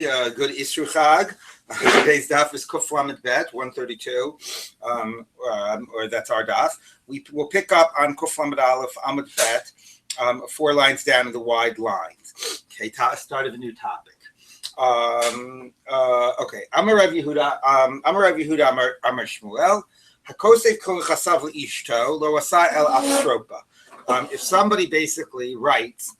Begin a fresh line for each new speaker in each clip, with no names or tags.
Good Isru Chag. Today's daf is Kuf Lamed Bet 132, or that's our daf. We will pick up on Kuf Lamed Aleph Amud Bet, 4 lines down in the wide lines. Okay, start of a new topic. Okay, Amar Rav Yehuda, Amar Shmuel. Hakosef kol chasav leishto lo asa el apstropa. If somebody basically writes.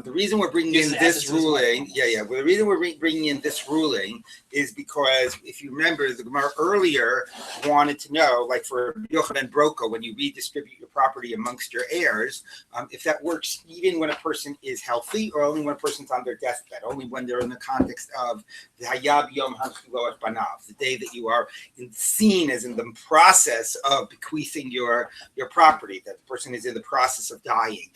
The reason we're bringing in this ruling, the reason we're bringing in this ruling is because if you remember, the Gemara earlier wanted to know, like for Yochanan and Broka, when you redistribute your property amongst your heirs, if that works even when a person is healthy or only when a person's on their deathbed, only when they're in the context of the Hayab Yom HaChiloach Banav, the day that you are seen as in the process of bequeathing your property, that the person is in the process of dying.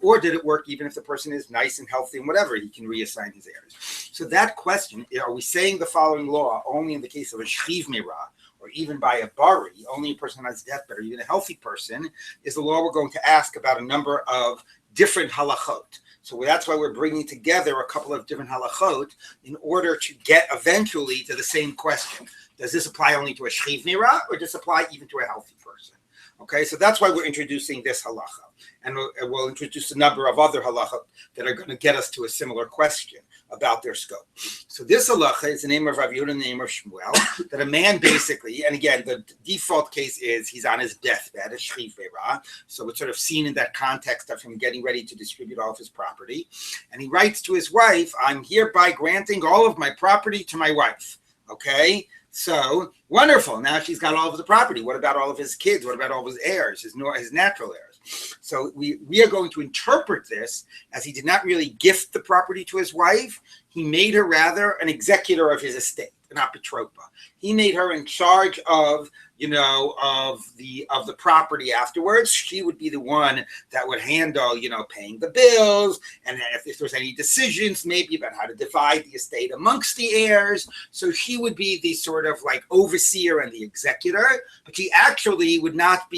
Or did it work even if the person is nice and healthy and whatever, he can reassign his heirs? So that question, are we saying the following law only in the case of a shchiv meirah, or even by a bari, only a person on his deathbed, or even a healthy person, is the law we're going to ask about a number of different halachot. So that's why we're bringing together a couple of different halachot in order to get eventually to the same question. Does this apply only to a shchiv meirah, or does this apply even to a healthy person? Okay, so that's why we're introducing this halacha. And we'll introduce a number of other halachot that are going to get us to a similar question about their scope. So this halacha is the name of Rabbi Yehuda and the name of Shmuel, that a man basically, and again, the default case is he's on his deathbed, a shchiv meirah. So it's sort of seen in that context of him getting ready to distribute all of his property. And he writes to his wife, I'm hereby granting all of my property to my wife. Okay? So, wonderful. Now she's got all of the property. What about all of his kids? What about all of his heirs, his natural heirs? So we are going to interpret this as he did not really gift the property to his wife. He made her rather an executor of his estate, an apitropa. He made her in charge of the property afterwards. She would be the one that would handle, paying the bills, and if there's any decisions maybe about how to divide the estate amongst the heirs. So she would be the sort of like overseer and the executor, but she actually would not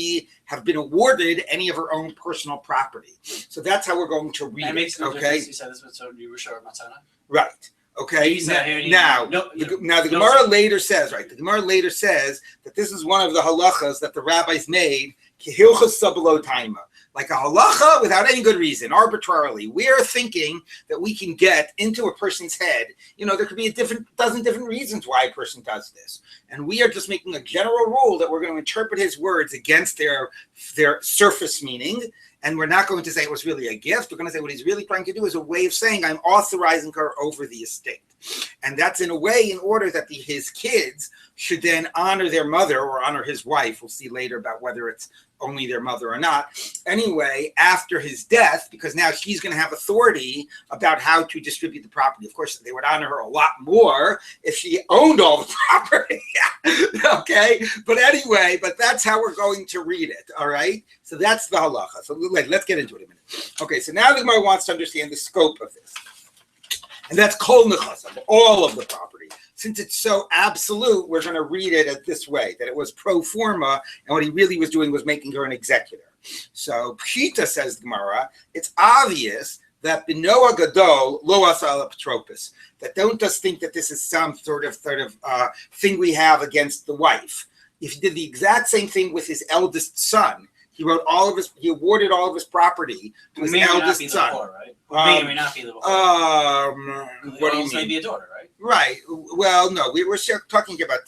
have been awarded any of her own personal property. So that's how we're going to read it. Okay. You said this was right. Okay. Now the Gemara later says, right? The Gemara later says that this is one of the halachas that the rabbis made, kehilchas sabelo taima, like a halacha without any good reason, arbitrarily. We are thinking that we can get into a person's head. There could be a dozen different reasons why a person does this, and we are just making a general rule that we're going to interpret his words against their surface meaning. And we're not going to say it was really a gift. We're going to say what he's really trying to do is a way of saying I'm authorizing her over the estate. And that's in a way in order that his kids should then honor their mother or honor his wife. We'll see later about whether it's only their mother or not. Anyway, after his death, because now she's going to have authority about how to distribute the property. Of course, they would honor her a lot more if she owned all the property. Okay? But anyway, that's how we're going to read it. All right? So that's the halacha. So let's get into it in a minute. Okay, so now the Gemara wants to understand the scope of this. And that's kol nechasav, all of the property. Since it's so absolute, we're going to read it this way, that it was pro forma, and what he really was doing was making her an executor. So Pshita, says the Gemara, it's obvious that b'noa gadol lo asa al apotropos, that don't just think that this is some sort of thing we have against the wife. If he did the exact same thing with his eldest son, he awarded all of his property to his eldest son. May or may not be the what do you mean? Maybe a daughter, right? Right. Well, no, we're talking about.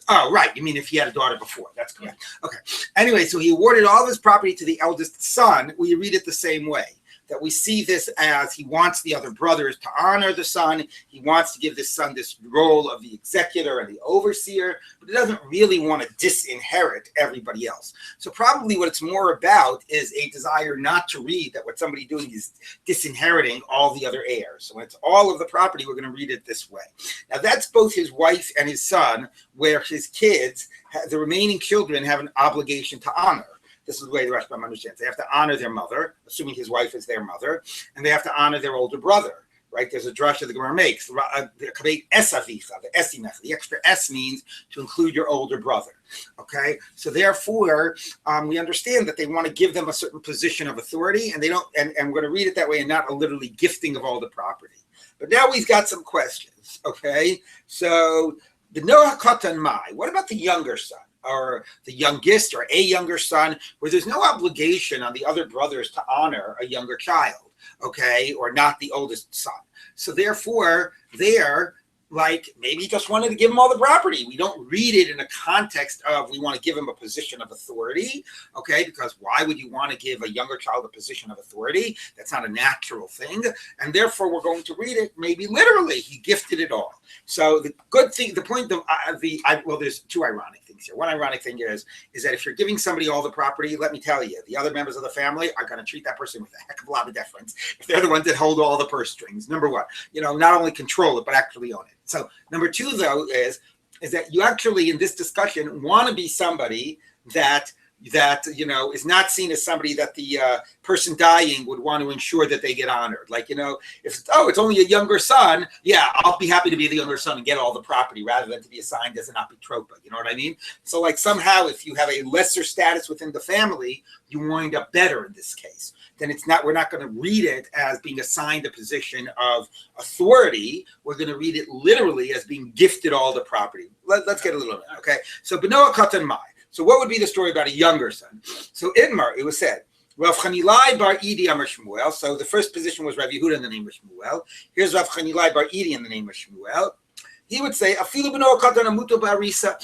Oh, right. You mean if he had a daughter before? That's correct. Yeah. Okay. Anyway, so he awarded all of his property to the eldest son. We read it the same way. That we see this as he wants the other brothers to honor the son. He wants to give this son this role of the executor and the overseer, but he doesn't really want to disinherit everybody else. So probably what it's more about is a desire not to read that what somebody's doing is disinheriting all the other heirs. So when it's all of the property, we're going to read it this way. Now that's both his wife and his son, where his kids, the remaining children, have an obligation to honor. This is the way the Rashbam understands. They have to honor their mother, assuming his wife is their mother, and they have to honor their older brother, right? There's a drush that the Gemara makes. The extra S means to include your older brother, okay? So therefore, we understand that they want to give them a certain position of authority, and they don't. And we're going to read it that way, and not a literally gifting of all the property. But now we've got some questions, okay? So the Noah Katan Mai, what about the younger son? Or the youngest or a younger son, where there's no obligation on the other brothers to honor a younger child, okay, or not the oldest son. So therefore, like maybe he just wanted to give him all the property. We don't read it in a context of we want to give him a position of authority, okay? Because why would you want to give a younger child a position of authority? That's not a natural thing. And therefore, we're going to read it maybe literally. He gifted it all. So the good thing, the point of well, there's two ironic things here. One ironic thing is that if you're giving somebody all the property, let me tell you, the other members of the family are going to treat that person with a heck of a lot of deference if they're the ones that hold all the purse strings. Number one, not only control it, but actually own it. So number two, though, is that you actually in this discussion want to be somebody that is not seen as somebody that the person dying would want to ensure that they get honored. Like, if it's only a younger son, yeah, I'll be happy to be the younger son and get all the property rather than to be assigned as an apitropa. You know what I mean? So like somehow if you have a lesser status within the family, you wind up better in this case. Then we're not going to read it as being assigned a position of authority. We're going to read it literally as being gifted all the property. Let's get a little bit, okay? So Benoah Katan Mai. So what would be the story about a younger son? So Idmar, it was said, Rav Chanilai bar Idi Amar Shmuel. So the first position was Rav Yehuda in the name of Shmuel. Here's Rav Chanilai bar Idi in the name of Shmuel. He would say, Afilu Benoah Katan Amuto Barisa,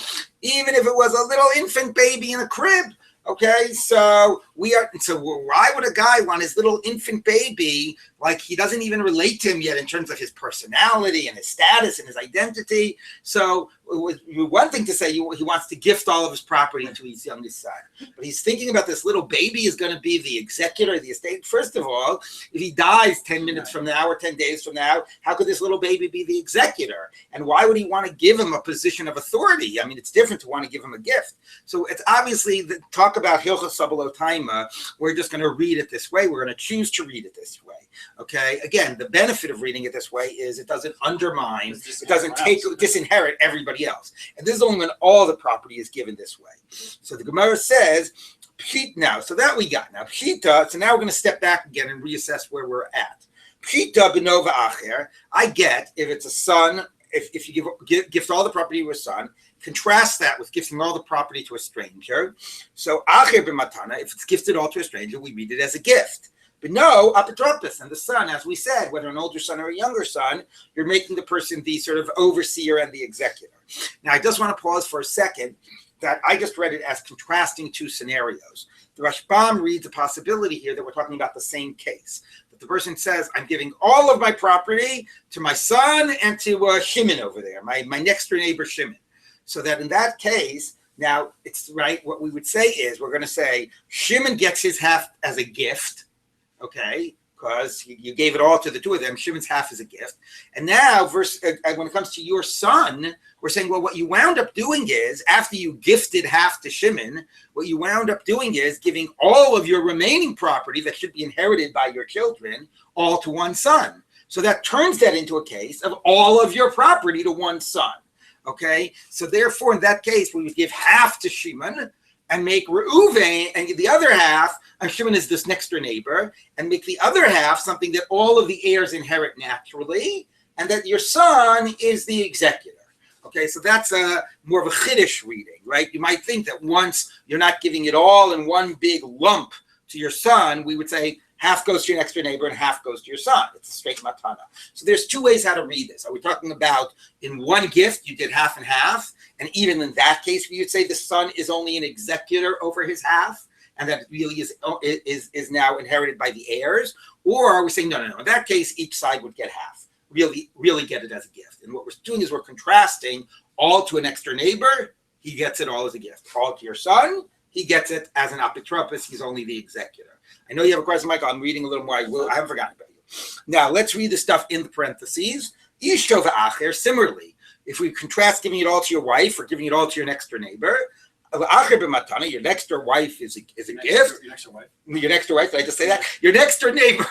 even if it was a little infant baby in a crib. Okay, so why would a guy want his little infant baby, like he doesn't even relate to him yet in terms of his personality and his status and his identity? So one thing to say, he wants to gift all of his property to his youngest son, but he's thinking about this little baby is going to be the executor of the estate. First of all, if he dies 10 minutes from now or 10 days from now, how could this little baby be the executor? And why would he want to give him a position of authority? I mean, it's different to want to give him a gift. So it's obviously talk about Hilchos Sabalotaima. We're just going to read it this way. We're going to choose to read it this way. Okay. Again, the benefit of reading it this way is it doesn't undermine, it doesn't disinherit everybody else. And this is only when all the property is given this way. So the Gemara says, Pshit now. So that we got. Now, Pshita, so now we're going to step back again and reassess where we're at. Pshita benova acher. I get if it's a son, if you gift all the property to a son, contrast that with gifting all the property to a stranger. So acher b'matana, if it's gifted all to a stranger, we read it as a gift. But no, apotropos, and the son, as we said, whether an older son or a younger son, you're making the person the sort of overseer and the executor. Now, I just want to pause for a second that I just read it as contrasting two scenarios. The Rashbam reads a possibility here that we're talking about the same case. That the person says, I'm giving all of my property to my son and to Shimon over there, my next door neighbor Shimon. So that in that case, now it's right, what we would say is, we're going to say, Shimon gets his half as a gift, okay, because you gave it all to the two of them. Shimon's half is a gift. And now, when it comes to your son, we're saying, well, what you wound up doing is, after you gifted half to Shimon, what you wound up doing is giving all of your remaining property that should be inherited by your children, all to one son. So that turns that into a case of all of your property to one son. Okay, so therefore, in that case, we would give half to Shimon and make Reuven, and the other half, and Shimon is this next door neighbor, and make the other half something that all of the heirs inherit naturally, and that your son is the executor. Okay, so that's more of a chiddush reading, right? You might think that once you're not giving it all in one big lump to your son, we would say half goes to your next door neighbor and half goes to your son. It's a straight matana. So there's two ways how to read this. Are we talking about in one gift you did half and half? And even in that case, we would say the son is only an executor over his half, and that really is now inherited by the heirs? Or are we saying, no. In that case, each side would get half. Really get it as a gift. And what we're doing is we're contrasting all to an next door neighbor. He gets it all as a gift. All to your son, he gets it as an apotropos. He's only the executor. I know you have a question, Michael. I'm reading a little more. I haven't forgotten about you. Now, let's read the stuff in the parentheses. Ishtov acher, similarly, if we contrast giving it all to your wife or giving it all to your next door neighbor, your next door wife is a gift. Your next door wife, did I just say that? Your next door neighbor.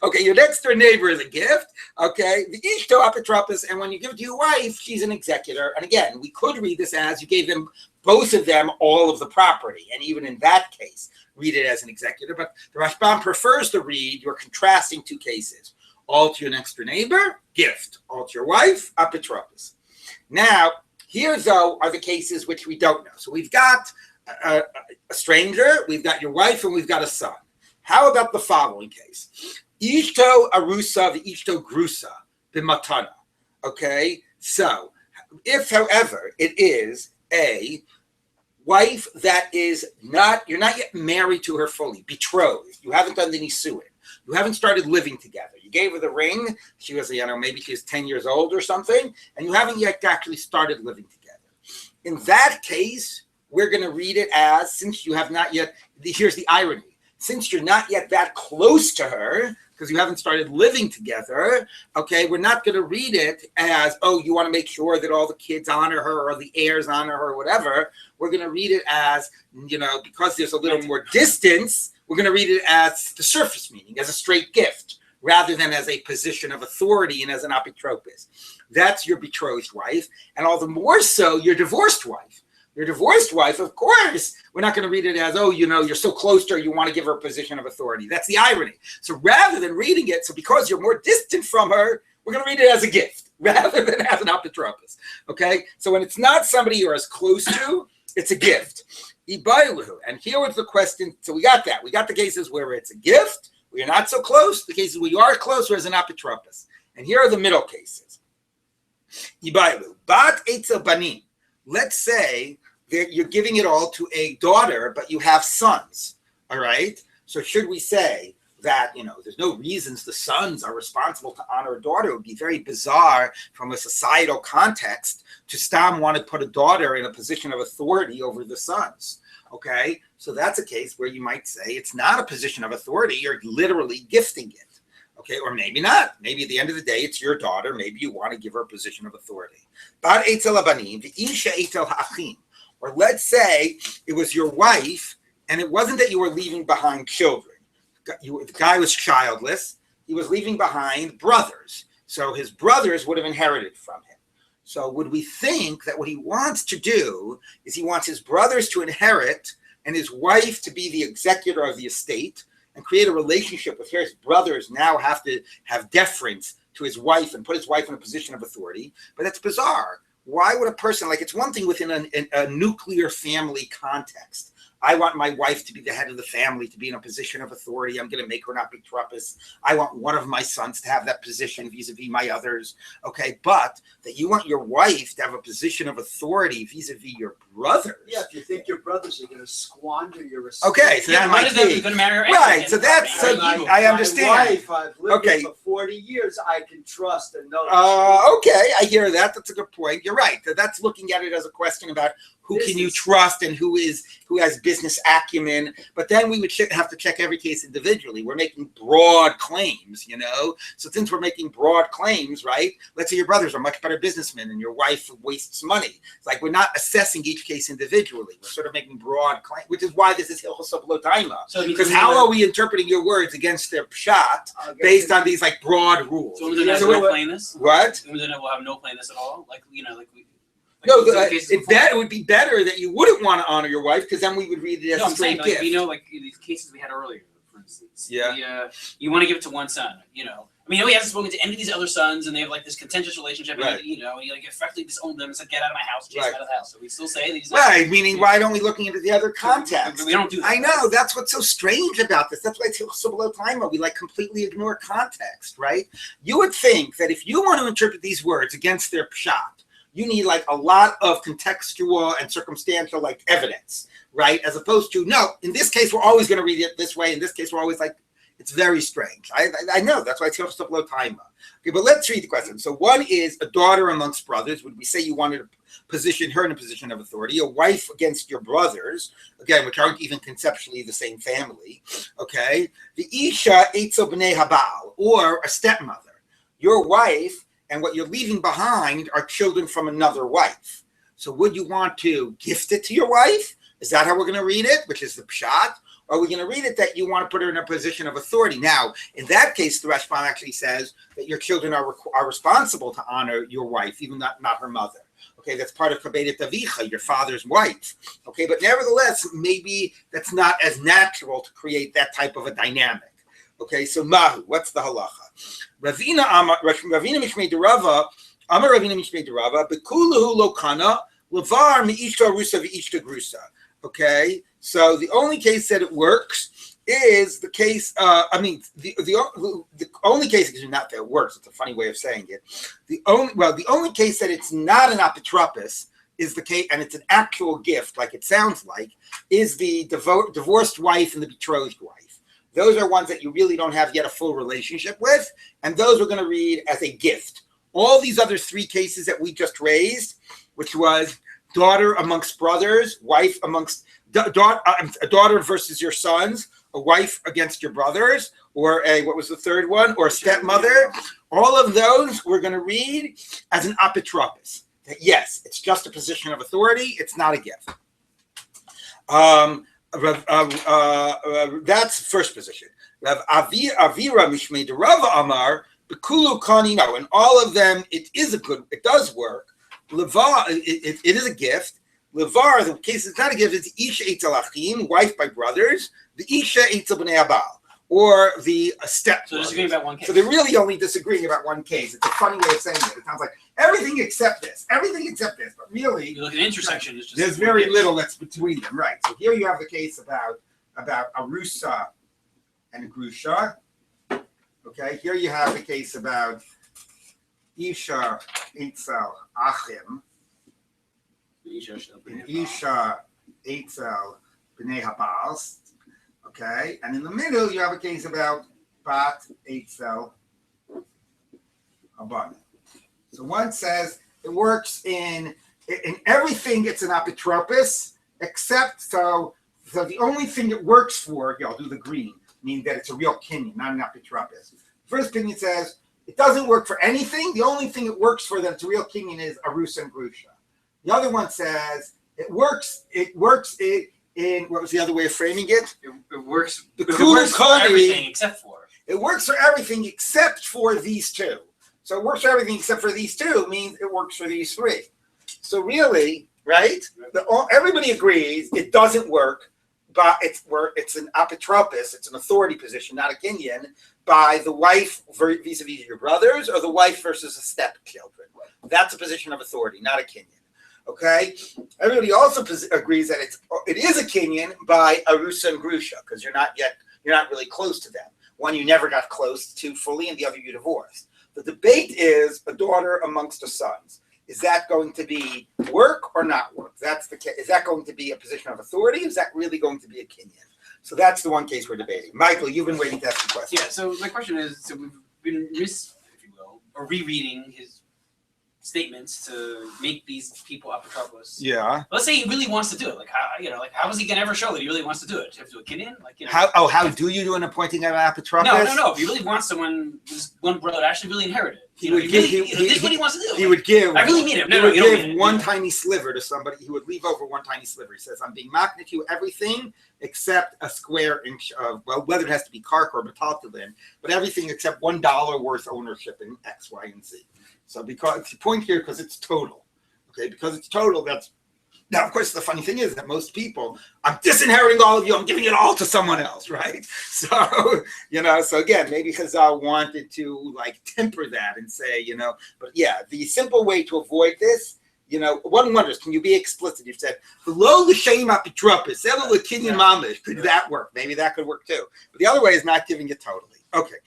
Okay, your next door neighbor is a gift. Okay, the ishto apotropos, and when you give it to your wife, she's an executor. And again, we could read this as you gave them, both of them, all of the property. And even in that case, read it as an executor. But the Rashbam prefers to read, you're contrasting two cases. all to your next door neighbor, gift. All to your wife, apotropos. Now, here, though, are the cases which we don't know. So we've got a stranger, we've got your wife, and we've got a son. How about the following case? Ishto arusa v'ishto grusa b'matana. Okay? So, if, however, it is a wife that is not, you're not yet married to her fully, betrothed, you haven't done the nisuin, you haven't started living together, you gave her the ring, she was, maybe she was 10 years old or something, and you haven't yet actually started living together. In that case, we're going to read it as, since you have not yet, here's the irony, since you're not yet that close to her, because you haven't started living together, okay, we're not going to read it as, oh, you want to make sure that all the kids honor her or the heirs honor her or whatever. We're going to read it as, because there's a little more distance, we're going to read it as the surface meaning, as a straight gift, rather than as a position of authority and as an apotropos. That's your betrothed wife, and all the more so your divorced wife. Your divorced wife, of course, we're not going to read it as, oh, you're so close to her, you want to give her a position of authority. That's the irony. So rather than reading it, so because you're more distant from her, we're going to read it as a gift rather than as an apotropos. Okay? So when it's not somebody you're as close to, it's a gift. And here was the question. So we got that. We got the cases where it's a gift, where you're not so close, the cases where you are close, where it's an apotropos. And here are the middle cases. Bat etzel banim. Let's say that you're giving it all to a daughter, but you have sons, all right? So should we say that, there's no reasons the sons are responsible to honor a daughter? It would be very bizarre from a societal context to Stam want to put a daughter in a position of authority over the sons, okay? So that's a case where you might say it's not a position of authority, you're literally gifting it. Okay, or maybe not. Maybe at the end of the day, it's your daughter. Maybe you want to give her a position of authority. Or let's say it was your wife, and it wasn't that you were leaving behind children. The guy was childless. He was leaving behind brothers. So his brothers would have inherited from him. So would we think that what he wants to do is he wants his brothers to inherit and his wife to be the executor of the estate, and create a relationship with his brothers now have to have deference to his wife and put his wife in a position of authority? But that's bizarre. Why would a person, it's one thing within a nuclear family context. I want my wife to be the head of the family, to be in a position of authority. I'm going to make her not be trupus. I want one of my sons to have that position vis-a-vis my others. Okay, but that you want your wife to have a position of authority vis-a-vis your brothers.
Yeah, if you think your brothers are going to squander your estate.
Okay, so that might be.
You're going to marry her
right, so that's, I understand.
My wife, I've lived with for 40 years, I can trust and know.
Okay, I hear that. That's a good point. You're right. That's looking at it as a question about who business. Can you trust and who has business acumen. But then we would have to check every case individually. We're making broad claims, So since we're making broad claims, right? Let's say your brothers are much better businessmen and your wife wastes money. It's like we're not assessing each case individually. We're sort of making broad claims, which is why this is Hilchos Lo Taima. Because how are we interpreting your words against their pshat based on these broad rules?
So we'll have no plainness?
What?
We'll have no plainness at all?
No, it would be better that you wouldn't want to honor your wife, because then we would read it as a straight gift.
These cases we had earlier, for instance.
Yeah.
You want to give it to one son, he hasn't spoken to any of these other sons, and they have this contentious relationship.
Right.
And, he effectively disowned them and said, "Get out of my house, chase them out of the house." So we still say these.
Right, meaning why don't we looking into the other context?
We don't do that.
I know, that's what's so strange about this. That's why it's so below time. We completely ignore context, right? You would think that if you want to interpret these words against their pshat, you need a lot of contextual and circumstantial evidence, right? As opposed to, no, in this case, we're always going to read it this way. In this case, we're always it's very strange. I know, that's why it's Hilchos Lo Taima. Okay, but let's read the question. So one is a daughter amongst brothers. Would we say you wanted to position her in a position of authority? A wife against your brothers, again, which aren't even conceptually the same family, okay? The Isha Eitzel B'nei Habal, or a stepmother. Your wife and what you're leaving behind are children from another wife. So would you want to gift it to your wife? Is that how we're going to read it, which is the pshat? Or are we going to read it that you want to put her in a position of authority? Now, in that case, the Rashbam actually says that your children are responsible to honor your wife, even not her mother. Okay, that's part of Kabedet Avicha, your father's wife. Okay, but nevertheless, maybe that's not as natural to create that type of a dynamic. Okay, so Mahu, what's the halacha? Ravina Mishmei Derava, Amar Ravina Mishmei Derava, Bekuluhu Lokana, Levar Meishta Rusa Veishta Grusa. Okay, so the only case that it works is the case. The only case is not that it works. It's a funny way of saying it. The only case that it's not an apotropos is the case, and it's an actual gift, like it sounds like, is the divorced wife and the betrothed wife. Those are ones that you really don't have yet a full relationship with, and those we're going to read as a gift. All these other three cases that we just raised, which was daughter amongst brothers, wife amongst a daughter versus your sons, a wife against your brothers, or what was the third one, or a stepmother. All of those we're going to read as an apotropos. Yes, it's just a position of authority. It's not a gift. That's first position. Rav Avira Mishmei Derava Amar Bekulu Kani. No, in all of them, it does work. Levar, it is a gift. Levar, the case it's not a gift, it's Isha Eitzel Achim, wife by brothers, the Isha Eitzel Bnei Abal, or the step.
So they're disagreeing about one case.
So they're really only disagreeing about one case. It's a funny way of saying it. It sounds like everything except this, but really,
you look at the intersection. It's just
there's very little that's between them, right? So here you have the case about Arusa and Grusha. Okay, here you have the case about Isha Eitzel Achim, Isha Eitzel Bnei Habals. Okay, and in the middle you have a case about Bat Eitzel Haban. So one says it works in everything. It's an apotropos, except so the only thing it works for. Here, I'll do the green, meaning that it's a real kinyan, not an apotropos. First opinion says it doesn't work for anything. The only thing it works for that it's a real kinyan is Arusa and Grusha. The other one says it works in what was the other way of framing it?
It works.
The
It works for everything except for.
It works for everything except for these two. So it works for everything except for these two means it works for these three. So really, right? Everybody agrees it doesn't work, but it's an apotropos, it's an authority position, not a kinyan, by the wife vis-a-vis your brothers or the wife versus a stepchildren. That's a position of authority, not a kinyan. Okay. Everybody also agrees that it is a kinyan by Arusa and Grusha because you're not really close to them. One you never got close to fully, and the other you divorced. The debate is a daughter amongst the sons. Is that going to be work or not work? That's the case. Is that going to be a position of authority? Is that really going to be a kinyan? So that's the one case we're debating. Michael, you've been waiting to ask the question.
Yeah. So my question is: so we've been if you will, or rereading his statements to make these people apotropos.
Yeah.
Let's say he really wants to do it. How is he gonna ever show that he really wants to do it? Do you have to do a kinyan?
How do you do an appointing of an apotropos?
No. If he really wants this one brother to actually really inherit it, this is what he wants to do.
He would give.
I really mean it.
He would give one tiny sliver to somebody. He would leave over one tiny sliver. He says, "I'm being makna to you everything except a square inch of whether it has to be karka or metaltalin, but everything except $1 worth ownership in X, Y, and Z." So because the point here, because it's total, okay, because it's total, that's now, of course, the funny thing is that most people, I'm disinheriting all of you, I'm giving it all to someone else, right? So, so again, maybe Chazal wanted to temper that and say, but yeah, the simple way to avoid this, one wonders, can you be explicit? You've said, below the shame apotropos, elo l'kinyan mamish, could that work? Maybe that could work too. But the other way is not giving it totally. Okay,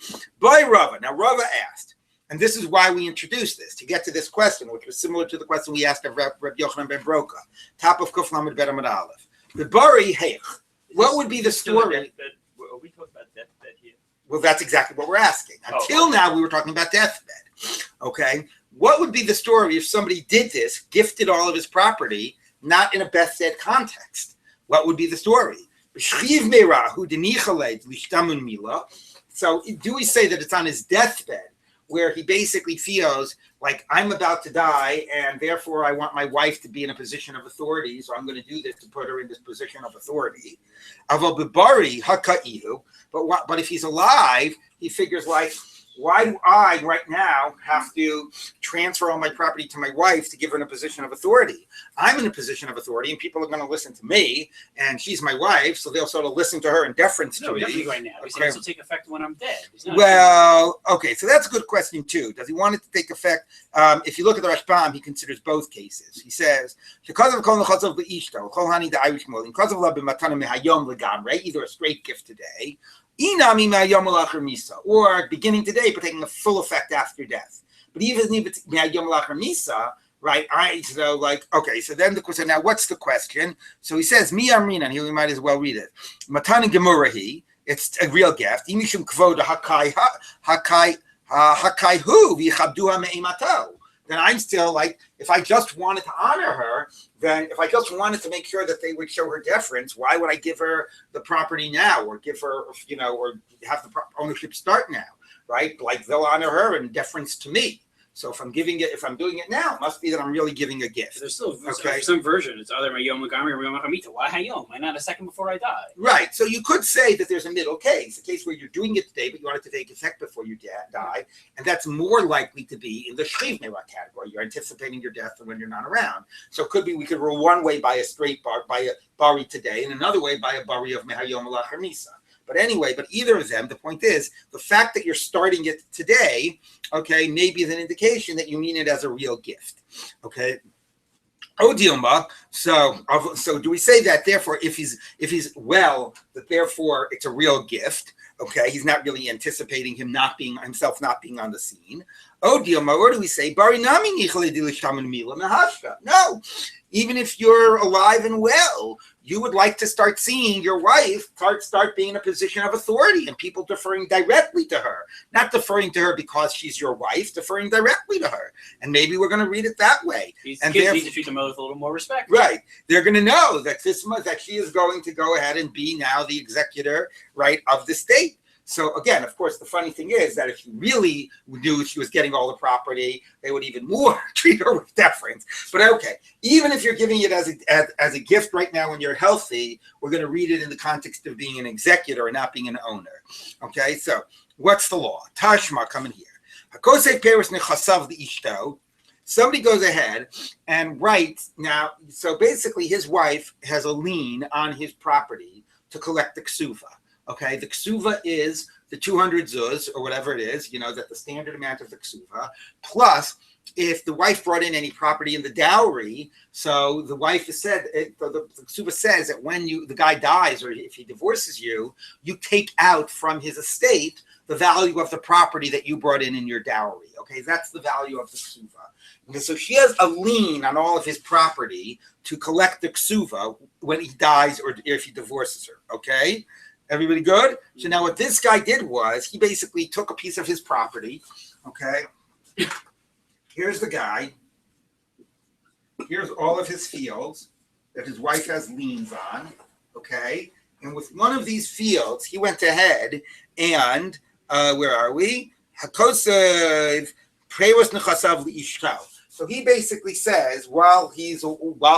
by Rava. Now, Rava asked, and this is why we introduced this, to get to this question, which was similar to the question we asked of Rabbi Yochanan ben Broka, top of Kuf Lamed Bet Amud Aleph. The Bari Heich. What would be the story?
Are we talking about deathbed here?
Well, that's exactly what we're asking. Until now, we were talking about deathbed. Okay? What would be the story if somebody did this, gifted all of his property, not in a Beth-Ed context? What would be the story? So do we say that it's on his deathbed, where he basically feels like I'm about to die and therefore I want my wife to be in a position of authority, so I'm going to do this to put her in this position of authority. But if he's alive, he figures Why do I right now have to transfer all my property to my wife to give her in a position of authority? I'm in a position of authority, and people are going to listen to me, and she's my wife, so they'll sort of listen to her in deference to
No,
me.
definitely right now. He's saying this will take effect when I'm dead.
Well, okay, so that's a good question too. Does he want it to take effect? If you look at the Rashbam, he considers both cases. He says, either a straight gift today, or beginning today, but taking a full effect after death. But even if it's right? So like, okay, so then the question, now what's the question? So he says, Mi Amrina, and here we might as well read it. Matan Gemurahi, it's a real gift. Imishum kvoda hakai hu v'chabduha me'imato. Then I'm still like, if I just wanted to honor her, then if I just wanted to make sure that they would show her deference, why would I give her the property now, or give her, or have the ownership start now, right? Like they'll honor her in deference to me. So if I'm doing it now, it must be that I'm really giving a gift.
There's still some version. It's either my Yom Lagami or Yom Hamita. Why Hayom? Why not a second before I die?
Right. So you could say that there's a middle case, a case where you're doing it today, but you want it to take effect before you die, and that's more likely to be in the Shriv Mewa category. You're anticipating your death when you're not around. So it could be we could rule one way by a straight bar, by a bari today, and another way by a bari of Mehayom Alach Misa. But anyway, either of them, the point is, the fact that you're starting it today, okay, maybe is an indication that you mean it as a real gift, okay? Odilma, so do we say that therefore if he's well, that therefore it's a real gift, okay? He's not really anticipating himself not being on the scene. Odilma, or do we say no? Even if you're alive and well, you would like to start seeing your wife start being in a position of authority and people deferring directly to her, not deferring to her because she's your wife, deferring directly to her. And maybe we're going to read it that way.
And kids need to treat them with a little more respect.
Right. They're going to know that that she is going to go ahead and be now the executor, right, of the state. So again, of course, the funny thing is that if she really knew she was getting all the property, they would even more treat her with deference. But okay, even if you're giving it as a gift right now when you're healthy, we're going to read it in the context of being an executor and not being an owner. Okay, so what's the law? Tashma, coming here. Somebody goes ahead and writes now. So basically, his wife has a lien on his property to collect the ksuva. Okay, the ksuva is the 200 zuz or whatever it is, that the standard amount of the ksuva, plus if the wife brought in any property in the dowry. So the wife has said, the ksuva says that when the guy dies or if he divorces you, you take out from his estate the value of the property that you brought in your dowry. Okay, that's the value of the ksuva. Okay, so she has a lien on all of his property to collect the ksuva when he dies or if he divorces her. Okay. Everybody good? So now what this guy did was he basically took a piece of his property. Okay. Here's the guy. Here's all of his fields that his wife has liens on. Okay. And with one of these fields, he went ahead and where are we? Hakosev Prewas Nechasav Liishtav. So he basically says while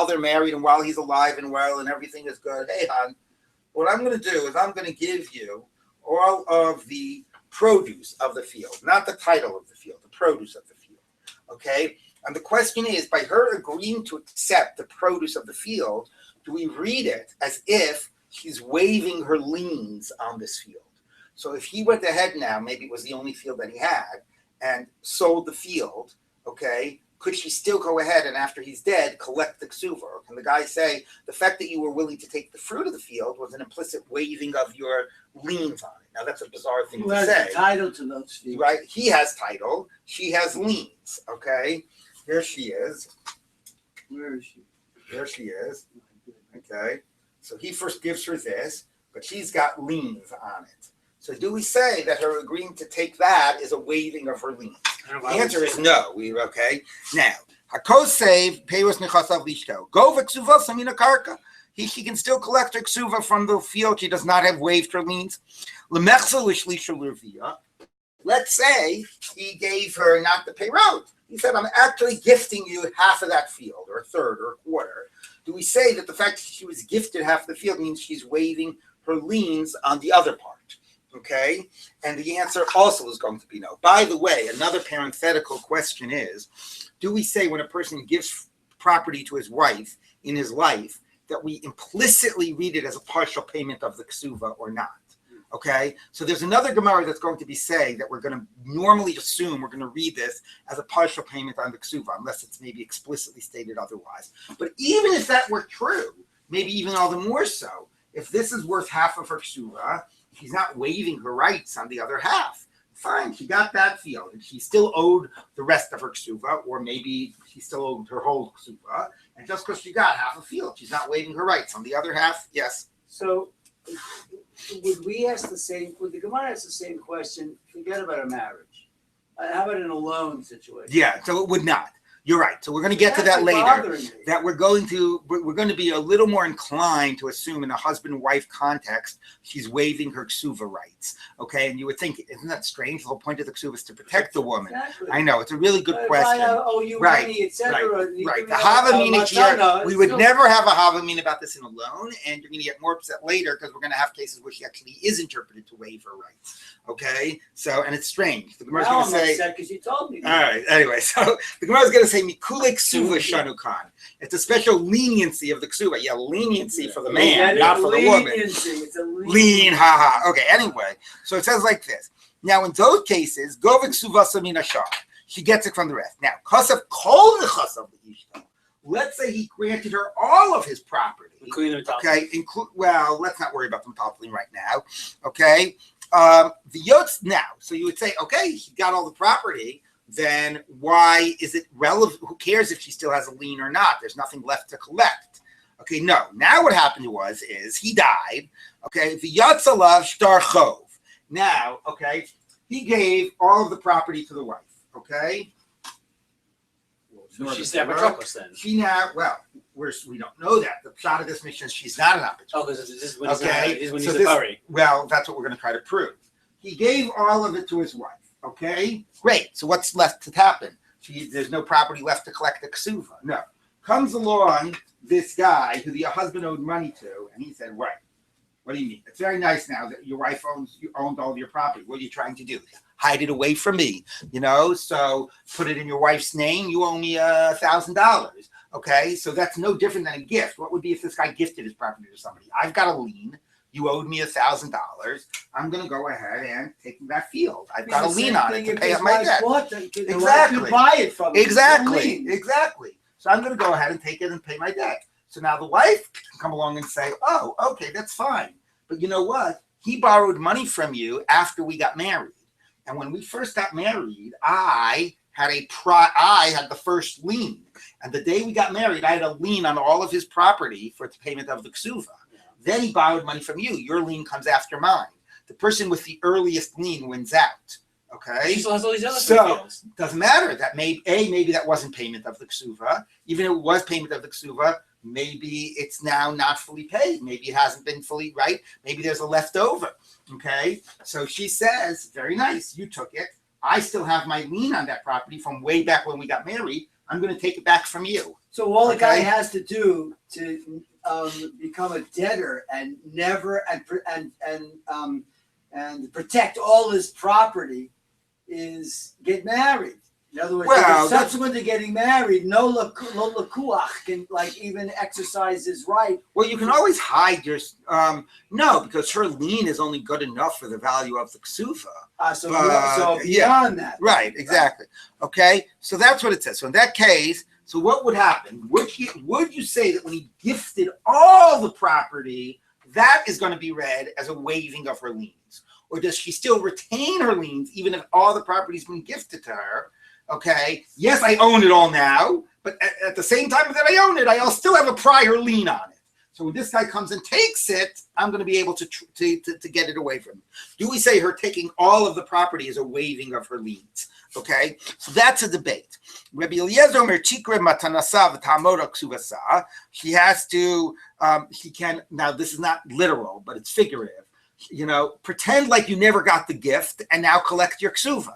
they're married and while he's alive and well and everything is good, hey hon, what I'm going to do is I'm going to give you all of the produce of the field, not the title of the field, the produce of the field, okay? And the question is, by her agreeing to accept the produce of the field, do we read it as if she's waiving her liens on this field? So if he went ahead now, maybe it was the only field that he had, and sold the field, okay, could she still go ahead and after he's dead, collect the ksuva? Or can the guy say, the fact that you were willing to take the fruit of the field was an implicit waiving of your liens on it? Now that's a bizarre thing to say.
Who has the title to those fields?
Right? He has title. She has liens. Okay? Here she is.
Where is she?
There she is. Okay? So he first gives her this, but she's got liens on it. So do we say that her agreeing to take that is a waiving of her liens? The answer is no. Okay. Now, hakosev peiros nechasav lishto. Go v'ksuva samina karka. She can still collect her ksuva from the field. She does not have waived her liens. Lemechza lishlisha l'rvia. Let's say he gave her not the peirot. He said, I'm actually gifting you half of that field, or a third, or a quarter. Do we say that the fact that she was gifted half the field means she's waiving her liens on the other part? Okay, and the answer also is going to be no. By the way, another parenthetical question is, do we say when a person gives property to his wife in his life that we implicitly read it as a partial payment of the ksuva or not? Okay, so there's another Gemara that's going to be saying that we're going to normally assume we're going to read this as a partial payment on the ksuva, unless it's maybe explicitly stated otherwise. But even if that were true, maybe even all the more so, if this is worth half of her ksuva, she's not waiving her rights on the other half. Fine, she got that field, and she still owed the rest of her ksuva, or maybe she still owed her whole ksuva, and just because she got half a field, she's not waiving her rights on the other half. Yes.
So, would we ask the same? Would the Gemara ask the same question? Forget about a marriage. How about in a loan situation?
Yeah, so it would not. You're right. So we're going to get to that later. That we're going to be a little more inclined to assume in a husband-wife context she's waiving her ksuva rights. Okay, and you would think, isn't that strange? The whole point of the ksuva is to protect the woman.
Exactly.
I know it's a really good question.
You money, etc.
Right. The havamina here, we would never have a havamina about this in a loan, and you're going to get more upset later because we're going to have cases where she actually is interpreted to waive her rights. Okay, so and it's strange. The Gemara is going to say
because you told me.
All right. Anyway, so the Gemara is going to say mikule ksuva shanukan. It's a special leniency of the ksuva. Yeah, leniency for the man, not for the woman.
It's a
Lean, haha. Okay. Anyway, so it says like this. Now, in those cases, govik ksuva samina shah. She gets it from the rest. Now, kasav kol nechasav leishto. Let's say he granted her all of his property. Okay. Well, let's not worry about the metaltalin right now. Okay. The yotz now. So you would say, okay, he got all the property. Then why is it relevant? Who cares if she still has a lien or not? There's nothing left to collect. Okay, no. Now what happened is he died. Okay, the yatzalav shtar chov. Now, okay, he gave all of the property to the wife. Okay.
So she's the apotropos then.
She now, well, we don't know that. The shot of this mission is she's not an apotropos.
Oh, because this is when
he's
a Bari.
Well, that's what we're going to try to prove. He gave all of it to his wife. Okay, great. So what's left to happen? There's no property left to collect the ksuva. No. Comes along this guy who the husband owed money to, and he said, right, what do you mean? It's very nice now that your wife owned all of your property. What are you trying to do? Hide it away from me, so put it in your wife's name. You owe me $1,000. Okay, so that's no different than a gift. What would be if this guy gifted his property to somebody? I've got a lien. You owed me $1,000. I'm going to go ahead and take that field. I've got a lien on it to pay up my debt.
Exactly. Buy it from
Exactly. So I'm going to go ahead and take it and pay my debt. So now the wife can come along and say, oh, okay, that's fine. But you know what? He borrowed money from you after we got married. And when we first got married, I had the first lien. And the day we got married, I had a lien on all of his property for the payment of the ksuva. Then he borrowed money from you. Your lien comes after mine. The person with the earliest lien wins out. Okay?
He still has all these other
so doesn't matter. That maybe that wasn't payment of the ksuva. Even if it was payment of the ksuva, maybe it's now not fully paid. Maybe it hasn't been fully right. Maybe there's a leftover. Okay? So she says, very nice. You took it. I still have my lien on that property from way back when we got married. I'm going to take it back from you.
So all the guy has to do to become a debtor and never and protect all his property is get married. In other words, subsequent to getting married, no lakuach can even exercise his right.
Well, you can always hide your no, because her lien is only good enough for the value of the ksuva.
So beyond that,
right? Exactly. Okay, so that's what it says. So in that case. So what would happen? Would you say that when he gifted all the property, that is going to be read as a waiving of her liens? Or does she still retain her liens even if all the property's been gifted to her? Okay, yes, I own it all now, but at the same time that I own it, I'll still have a prior lien on it. So when this guy comes and takes it, I'm going to be able to get it away from him. Do we say her taking all of the property is a waiving of her liens? Okay, so that's a debate. Rabbi Eliezer Omer Chikre Matanasa v'Tamora Ksuvasa. She has to. She can. Now this is not literal, but it's figurative. Pretend like you never got the gift and now collect your ksuva.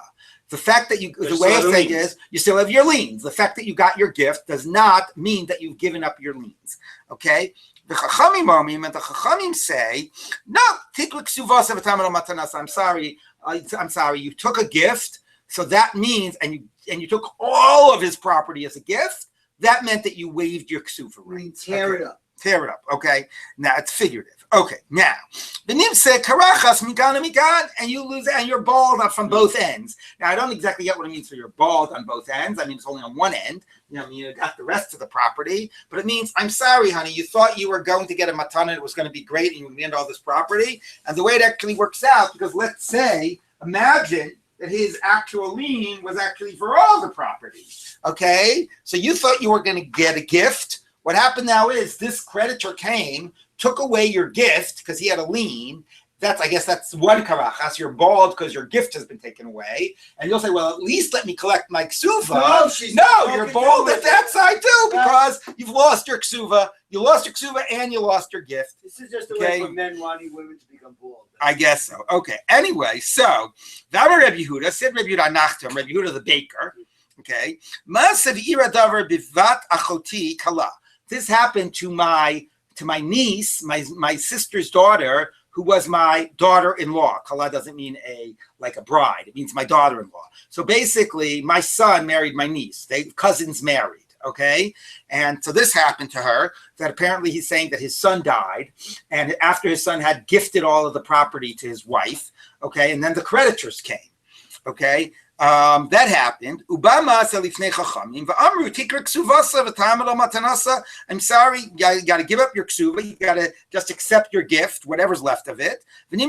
The fact that the way of saying is you still have your liens. The fact that you got your gift does not mean that you've given up your liens. Okay? The Chachamim say, no, I'm sorry, you took a gift, so that means, and you took all of his property as a gift, that meant that you waived your ksuva rights.
Tear it up.
Tear it up, okay? Now it's figurative. Okay, now the nim said karachas migan, and you lose, and you're bald from both ends. Now I don't exactly get what it means for you're bald on both ends. I mean it's only on one end. You got the rest of the property, but it means I'm sorry, honey. You thought you were going to get a matana, it was going to be great, and you would win all this property. And the way it actually works out, because let's say, imagine that his actual lien was actually for all the property. Okay, so you thought you were going to get a gift. What happened now is this creditor came, took away your gift because he had a lien. I guess that's one karachas. You're bald because your gift has been taken away. And you'll say, well, at least let me collect my ksuva. No, you're bald at that side too because you've lost your ksuva. You lost your ksuva and you lost your gift.
This is just a way for men wanting women to become bald.
I guess so. Okay. Anyway, so Davar Rabbi Yehuda said Rabbi Yehuda Nachtam, Rabbi Yehuda the baker. Okay. This happened to my niece, my sister's daughter, who was my daughter-in-law. Kala doesn't mean like a bride. It means my daughter-in-law. So basically, my son married my niece. Cousins married, okay? And so this happened to her, that apparently he's saying that his son died, and after his son had gifted all of the property to his wife, okay, and then the creditors came, okay? That happened. I'm sorry, you got to give up your ksuva. You got to just accept your gift, whatever's left of it. And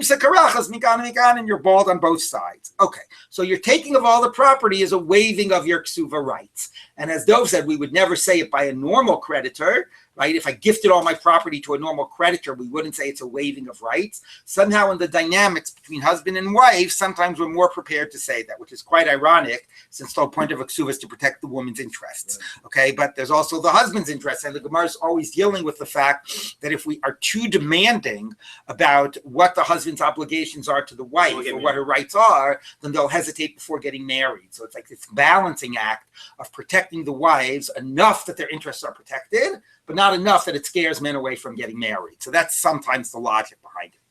you're bald on both sides. Okay, so your taking of all the property is a waiving of your ksuva rights. And as Dov said, we would never say it by a normal creditor, right? If I gifted all my property to a normal creditor, we wouldn't say it's a waiving of rights. Somehow in the dynamics between husband and wife, sometimes we're more prepared to say that, which is quite ironic, since the whole point of a ksuva is to protect the woman's interests, okay? But there's also the husband's interests, and the Gemara is always dealing with the fact that if we are too demanding about what the husband's obligations are to the wife or what her rights are, then they'll hesitate before getting married. So it's like this balancing act of protecting the wives enough that their interests are protected, but not enough that it scares men away from getting married. So that's sometimes the logic behind it.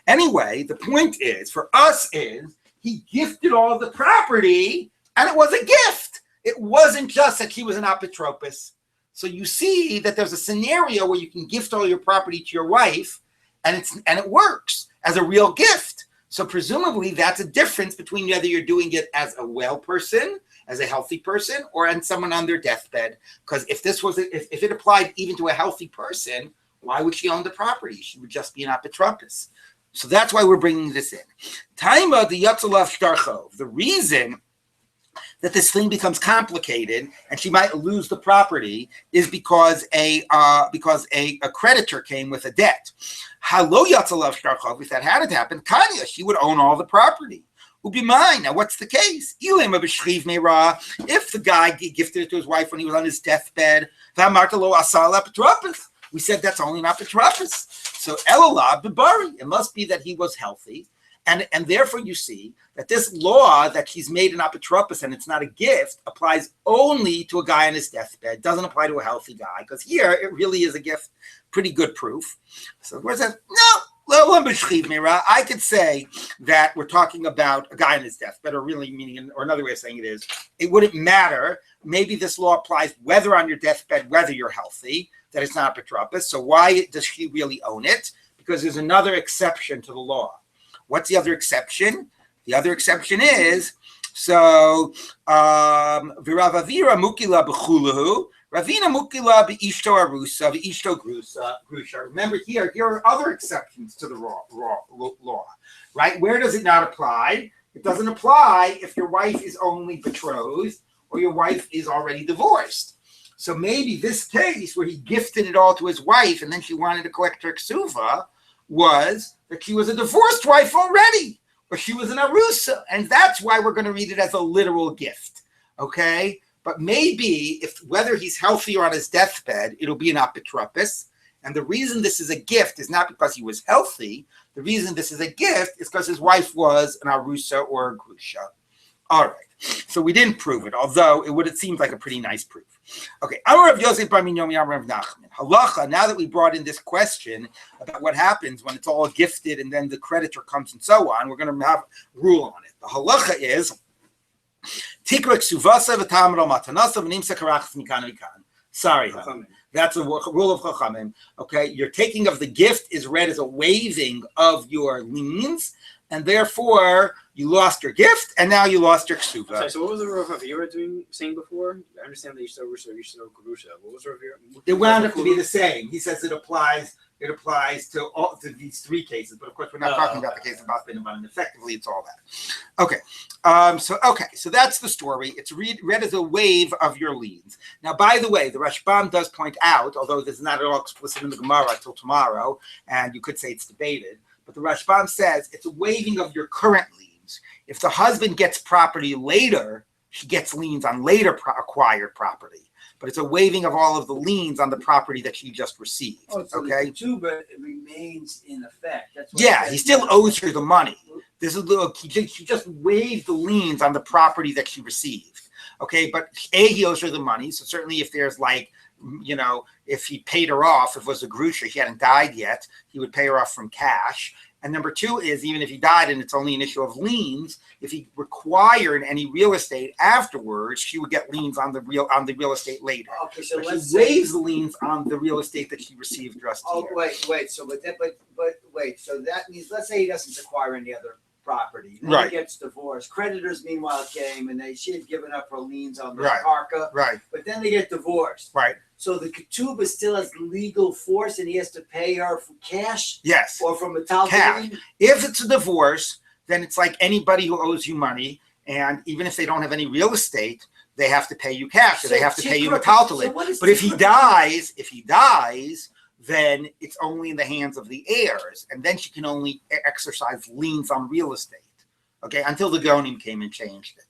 Anyway, the point is, for us is, he gifted all the property, and it was a gift. It wasn't just that he was an apotropos. So you see that there's a scenario where you can gift all your property to your wife, and it works as a real gift. So presumably that's a difference between whether you're doing it as a well person, as a healthy person, or on someone on their deathbed. Because if it applied even to a healthy person, why would she own the property? She would just be an apotropos. So that's why we're bringing this in. Taima the Yatzalav Shtarchov. The reason that this thing becomes complicated and she might lose the property is because a creditor came with a debt. Halo Yatzalav Shtarchov. If that hadn't happened, Kanya, she would own all the property. Would be mine. Now, what's the case? If the guy gifted it to his wife when he was on his deathbed, we said that's only an apotropos. So Elolah Bibari, it must be that he was healthy. And therefore you see that this law that he's made an apotropos and it's not a gift applies only to a guy on his deathbed. It doesn't apply to a healthy guy, because here it really is a gift. Pretty good proof. So where's that? No. I could say that we're talking about a guy on his deathbed, or really meaning, or another way of saying it is, it wouldn't matter. Maybe this law applies whether on your deathbed, whether you're healthy, that it's not apotropos. So why does she really own it? Because there's another exception to the law. What's the other exception? The other exception is, so Viravavira Mukila B'chulahu, Ravina Mukila B'ishto Arusa, B'ishto Grusha. Remember here are other exceptions to the law, right? Where does it not apply? It doesn't apply if your wife is only betrothed or your wife is already divorced. So maybe this case where he gifted it all to his wife and then she wanted to collect her ksuva was that she was a divorced wife already, or she was an arusa, and that's why we're going to read it as a literal gift, okay? But maybe whether he's healthy or on his deathbed, it'll be an apotropos. And the reason this is a gift is not because he was healthy. The reason this is a gift is because his wife was an arusa or a grusha. All right. So we didn't prove it, although it seemed like a pretty nice proof. Okay. Amar Rav Yosef bar Yomi Amar Rav Nachman. Halacha, now that we brought in this question about what happens when it's all gifted and then the creditor comes and so on, we're going to have a rule on it. The halacha is Tikra ksuvasa v'tamro matanasa v'nimsa karachas mikan mikan. Sorry, that's a rule of Chachamim. Okay, your taking of the gift is read as a waiving of your liens, and therefore you lost your gift, and now you lost your ksuva.
Sorry, so what was the Rav Avira saying before? I understand that you still Gerusha. What was Rav Avira?
It wound up to be the same. He says it applies to all to these three cases, but of course we're not talking about the case of Bas Ben Aban. Effectively, it's all that. Okay, so that's the story. It's read as a wave of your liens. Now, by the way, the Rashbam does point out, although this is not at all explicit in the Gemara until tomorrow, and you could say it's debated, but the Rashbam says it's a waiving of your current liens. If the husband gets property later, he gets liens on later acquired property. But it's a waiving of all of the liens on the property that she just received.
Oh, so
okay,
the ketubah remains in effect. That's what
he still owes her the money. This is she just waived the liens on the property that she received. Okay, but he owes her the money. So certainly, if there's if he paid her off, if it was a grusha, he hadn't died yet, he would pay her off from cash. And number two is, even if he died and it's only an issue of liens, if he required any real estate afterwards, she would get liens on the real estate later.
Okay, so
let's waives the liens on the real estate that she received just here.
Wait. So so that means, let's say he doesn't acquire any other property. Then
Right.
He gets divorced. Creditors, meanwhile, came and she had given up her liens on the
Right.
karka.
Right.
But then they get divorced.
Right.
So the ketubah still has legal force, and he has to pay her for cash.
Yes.
Or from a tal.
Cash. If it's a divorce, then it's like anybody who owes you money, and even if they don't have any real estate, they have to pay you cash. So they have to pay you metaltalin. But if he dies, then it's only in the hands of the heirs, and then she can only exercise liens on real estate. Okay, until the Gonim came and changed it.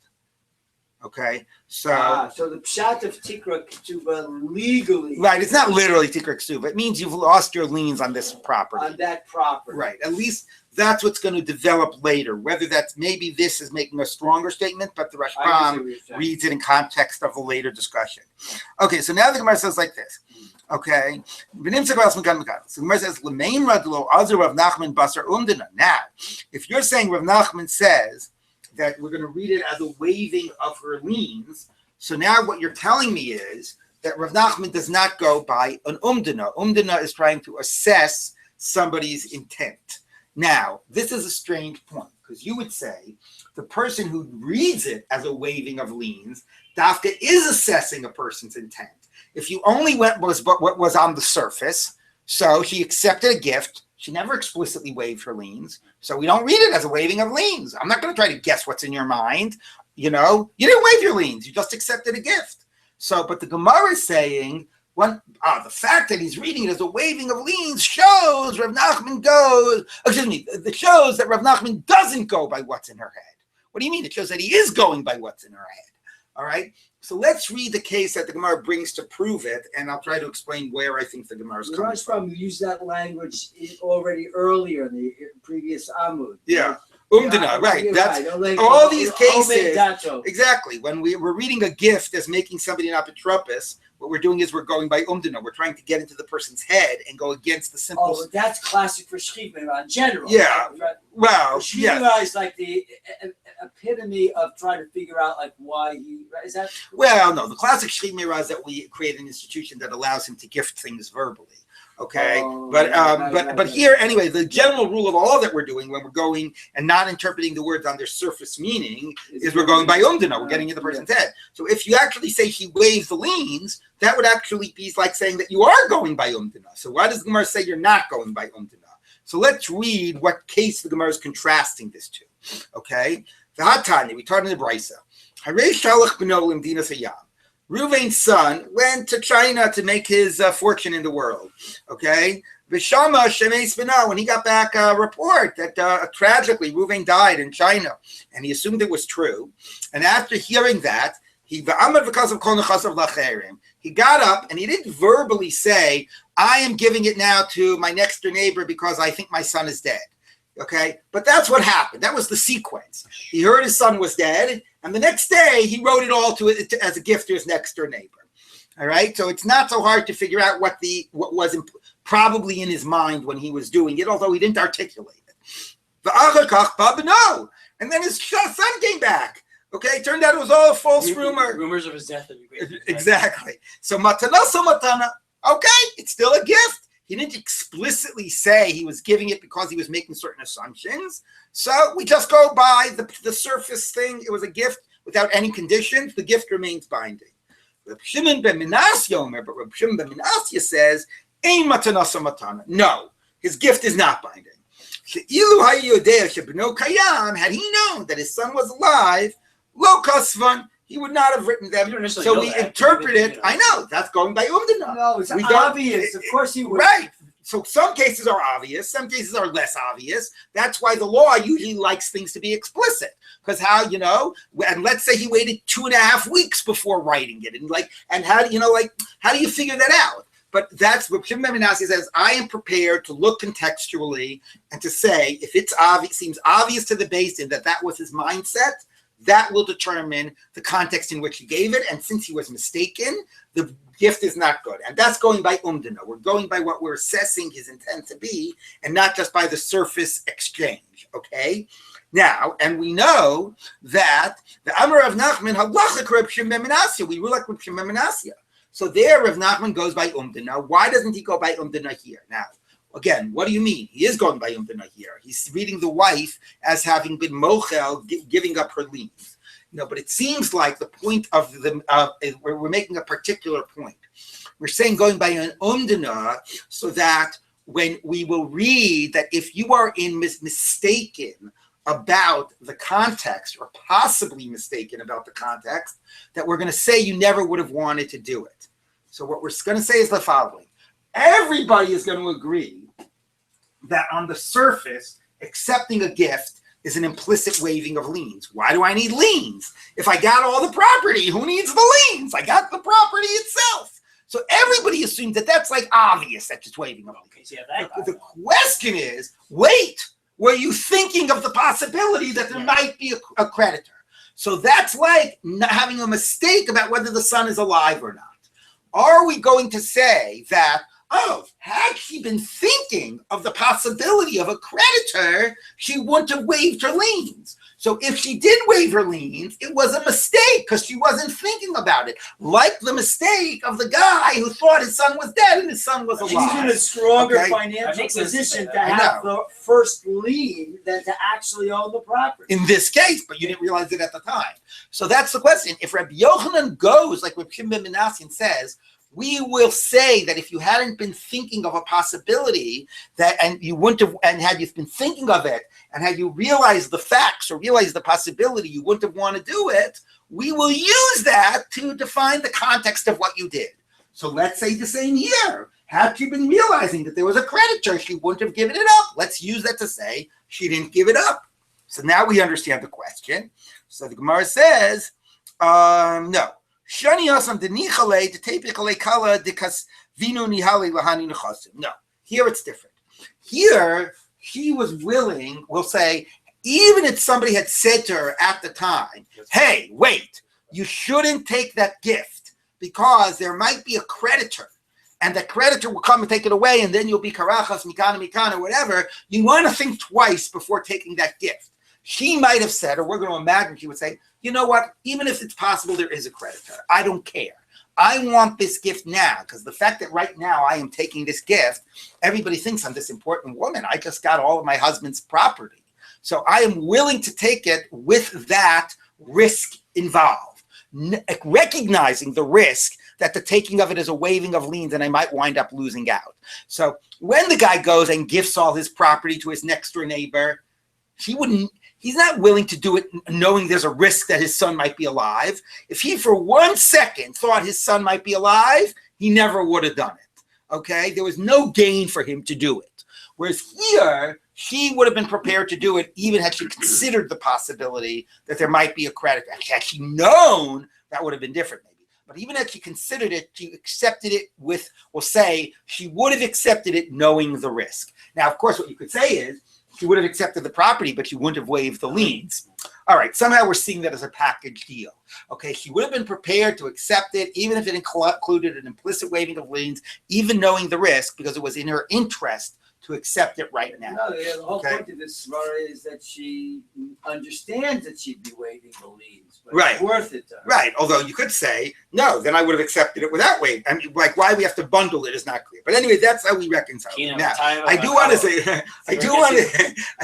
Okay, so
the pshat of tikra ketubah legally.
Right, it's not literally tikra ketubah. It means you've lost your liens on this property.
On that property.
Right. At least that's what's going to develop later. Whether that's maybe this is making a stronger statement, but the Rashbam reads it in context of the later discussion. Okay, so now the Gemara says like this. Okay, so the Gemara says, now, if you're saying Rav Nachman says that we're going to read it as a waiving of her liens, so now what you're telling me is that Rav Nachman does not go by an umdana. Umdana is trying to assess somebody's intent. Now, this is a strange point, because you would say the person who reads it as a waiving of liens, Dafka is assessing a person's intent. If you only went what was on the surface, so she accepted a gift, she never explicitly waived her liens, so we don't read it as a waiving of liens. I'm not going to try to guess what's in your mind. You didn't waive your liens, you just accepted a gift. So, but the Gemara is saying, the fact that he's reading it as a waiving of liens shows Rav Nachman shows that Rav Nachman doesn't go by what's in her head. What do you mean? It shows that he is going by what's in her head. All right. So let's read the case that the Gemara brings to prove it, and I'll try to explain where I think the Gemara is coming from.
You used that language already earlier in the previous Amud.
Yeah. Umdana, right. That's all these cases. Exactly. When we're reading a gift as making somebody an apotropos, what we're doing is we're going by umdana. We're trying to get into the person's head and go against the simple.
Oh, that's classic for Shchimera in general.
Yeah. Well,
Shchimera is like the epitome of trying to figure out why he is that.
Well, no. The classic Shchimera is that we create an institution that allows him to gift things verbally. Okay, but here anyway, the general rule of all that we're doing when we're going and not interpreting the words on their surface meaning is we're going by umdana. We're getting in the person's head. So if you actually say he waives the liens, that would actually be like saying that you are going by umdana. So why does the Gemara say you're not going by umdana? So let's read what case the Gemara is contrasting this to. Okay, we taught in the Brisa. Reuven's son went to China to make his fortune in the world. Okay, Vishama Shemei Spina, when he got back a report that tragically Reuven died in China, and he assumed it was true. And after hearing that, he got up and he didn't verbally say, "I am giving it now to my next door neighbor because I think my son is dead." Okay, but that's what happened. That was the sequence. He heard his son was dead, and the next day he wrote it all as a gift to his next door neighbor. All right, so it's not so hard to figure out what was probably in his mind when he was doing it, although he didn't articulate it. No, and then his son came back. Okay, turned out it was all a false rumor.
Rumors of his death.
Exactly. So matana. Okay, it's still a gift. He didn't explicitly say he was giving it because he was making certain assumptions. So we just go by the surface thing. It was a gift without any conditions. The gift remains binding. Reb Shimon ben Menashe but Reb Shimon ben Menashe says, "Ein matanasa matana." No, his gift is not binding. Had he known that his son was alive, lo kasvan, he would not have written them. So we interpret it. I know that's going by umdana.
No, it's obvious. Of course he would.
Right. So some cases are obvious, some cases are less obvious. That's why the law usually likes things to be explicit. Because how, and let's say he waited 2.5 weeks before writing it. And how do you figure that out? But that's what Shimon ben Menashe says, I am prepared to look contextually and to say, if it's obvious, seems obvious to the basin that was his mindset, that will determine the context in which he gave it. And since he was mistaken, the gift is not good. And that's going by umdana. We're going by what we're assessing his intent to be, and not just by the surface exchange. Okay? Now, and we know that the Amar of Nachman, halachik Reb Shimon ben Menashe, we rule like Reb Shimon ben Menashe. So there, Rav Nachman goes by umdana. Why doesn't he go by umdana here? Now, again, what do you mean? He is going by umdana here. He's reading the wife as having been mochel, giving up her liens. But it seems like the point of we're making a particular point. We're saying going by an umdana, so that when we will read that if you are mistaken about the context, or possibly mistaken about the context, that we're going to say you never would have wanted to do it. So what we're going to say is the following. Everybody is going to agree that on the surface, accepting a gift is an implicit waiving of liens. Why do I need liens? If I got all the property, who needs the liens? I got the property itself. So everybody assumes that that's like obvious, that's just waiving of liens.
Okay, so yeah,
The question is, wait, were you thinking of the possibility that there might be a creditor? So that's like having a mistake about whether the son is alive or not. Are we going to say that, had she been thinking of the possibility of a creditor, she wouldn't have waived her liens? So if she did waive her liens, it was a mistake because she wasn't thinking about it. Like the mistake of the guy who thought his son was dead and his son was alive.
She's in a stronger financial position to have the first lien than to actually own the property.
In this case, but you didn't realize it at the time. So that's the question. If Rabbi Yochanan goes, like Rabbi Shimon ben Menashe says, we will say that if you hadn't been thinking of a possibility and you wouldn't have, and had you been thinking of it, and had you realized the facts or realized the possibility, you wouldn't have wanted to do it. We will use that to define the context of what you did. So let's say the same here. Had she been realizing that there was a creditor, she wouldn't have given it up. Let's use that to say she didn't give it up. So now we understand the question. So the Gemara says, no. No, here it's different. Here, she was willing, we'll say, even if somebody had said to her at the time, hey, wait, you shouldn't take that gift because there might be a creditor, and the creditor will come and take it away, and then you'll be karachas, mikana, whatever. You want to think twice before taking that gift. She might have said, or we're going to imagine she would say, you know what, even if it's possible there is a creditor, I don't care. I want this gift now, because the fact that right now I am taking this gift, everybody thinks I'm this important woman. I just got all of my husband's property. So I am willing to take it with that risk involved, recognizing the risk that the taking of it is a waiving of liens and I might wind up losing out. So when the guy goes and gifts all his property to his next door neighbor, he's not willing to do it knowing there's a risk that his son might be alive. If he for 1 second thought his son might be alive, he never would have done it. Okay? There was no gain for him to do it. Whereas here, she would have been prepared to do it even had she considered the possibility that there might be a creditor. Had she known, that would have been different maybe. But even if she considered it, she accepted it with, we'll say, she would have accepted it knowing the risk. Now, of course, what you could say is, she would have accepted the property, but she wouldn't have waived the liens. All right, somehow we're seeing that as a package deal. Okay, she would have been prepared to accept it, even if it included an implicit waiving of liens, even knowing the risk, because it was in her interest to accept it right now.
No, the whole point of this svara is that she understands that she'd be waiving the liens, but
Right.
it's worth it to her.
Right, although you could say, no, then I would have accepted it without waiving. I mean, like, why we have to bundle it is not clear. But anyway, that's how we reconcile it. Now, I do want to say, I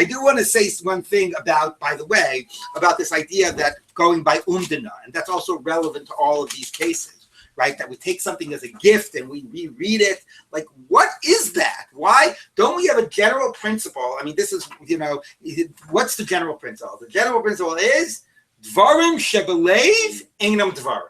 do want to say one thing about, by the way, about this idea that going by umdana, and that's also relevant to all of these cases. Right, that we take something as a gift and we reread it. Like, what is that? Why don't we have a general principle? I mean, this is, what's the general principle? The general principle is dvarim shebelev einam dvarim.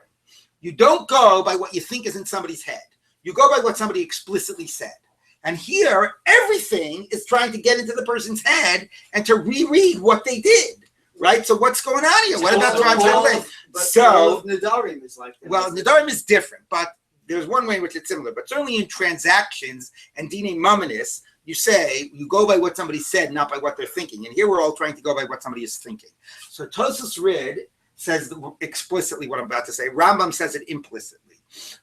You don't go by what you think is in somebody's head. You go by what somebody explicitly said. And here, everything is trying to get into the person's head and to reread what they did. Right, so what's going on here? What about dvarim shebelev?
So Nadarim is like that.
Well, Nadarim is different, but there's one way in which it's similar. But certainly in transactions and dine mamanis, you go by what somebody said, not by what they're thinking. And here we're all trying to go by what somebody is thinking. So Tosfos Rid says explicitly what I'm about to say. Rambam says it implicitly.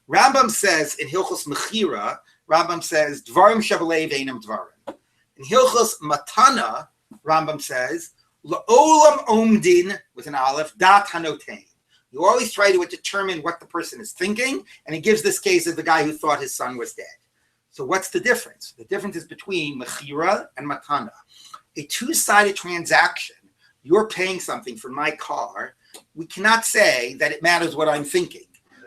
Rambam says in Hilchos Mechira, Rambam says dvarim shebelev einam dvarim. In Hilchos Matana, Rambam says la'olam omdin with an aleph dat hanotein. You always try to determine what the person is thinking, and he gives this case of the guy who thought his son was dead. So what's the difference? The difference is between mechira and matana. A two-sided transaction, you're paying something for my car, we cannot say that it matters what I'm thinking.